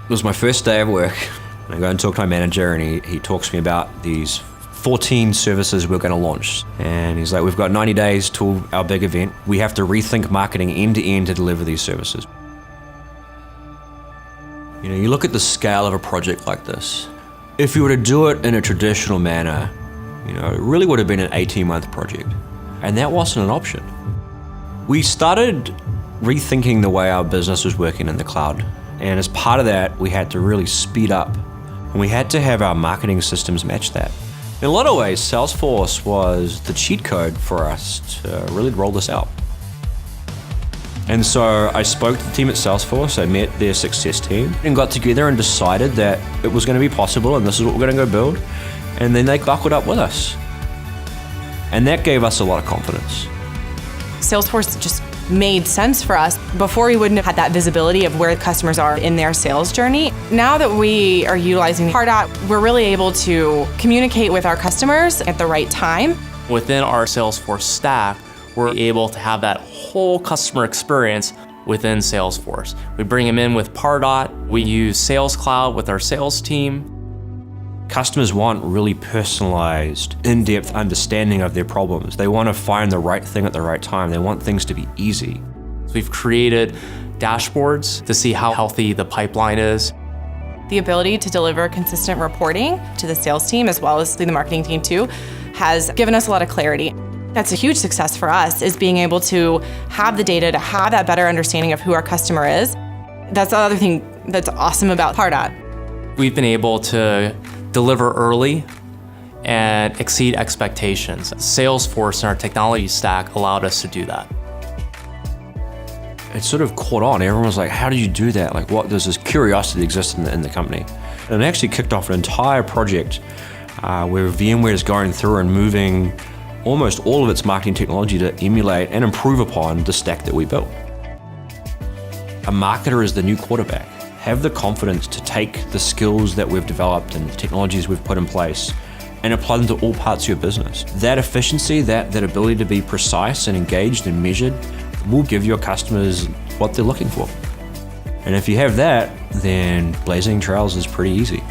It was my first day of work. And I go and talk to my manager, and he talks to me about these 14 services we're going to launch. And he's like, we've got 90 days till our big event. We have to rethink marketing end to end to deliver these services. You know, you look at the scale of a project like this. If you were to do it in a traditional manner, you know, it really would have been an 18-month project. And that wasn't an option. We started rethinking the way our business was working in the cloud. And as part of that, we had to really speed up. And we had to have our marketing systems match that. In a lot of ways, Salesforce was the cheat code for us to really roll this out. And so I spoke to the team at Salesforce, I met their success team, and got together and decided that it was going to be possible and this is what we're going to go build. And then they buckled up with us. And that gave us a lot of confidence. Salesforce just made sense for us. Before, we wouldn't have had that visibility of where customers are in their sales journey. Now that we are utilizing Pardot, we're really able to communicate with our customers at the right time. Within our Salesforce stack, we're able to have that whole customer experience within Salesforce. We bring them in with Pardot. We use Sales Cloud with our sales team. Customers want really personalized, in-depth understanding of their problems. They want to find the right thing at the right time. They want things to be easy. So we've created dashboards to see how healthy the pipeline is. The ability to deliver consistent reporting to the sales team as well as the marketing team too has given us a lot of clarity. That's a huge success for us, is being able to have the data to have that better understanding of who our customer is. That's the other thing that's awesome about Pardot. We've been able to deliver early and exceed expectations. Salesforce and our technology stack allowed us to do that. It sort of caught on. Everyone was like, how do you do that? Like, what? There's this curiosity that exists in the company. And it actually kicked off an entire project where VMware is going through and moving almost all of its marketing technology to emulate and improve upon the stack that we built. A marketer is the new quarterback. Have the confidence to take the skills that we've developed and the technologies we've put in place and apply them to all parts of your business. That efficiency, that ability to be precise and engaged and measured will give your customers what they're looking for. And if you have that, then blazing trails is pretty easy.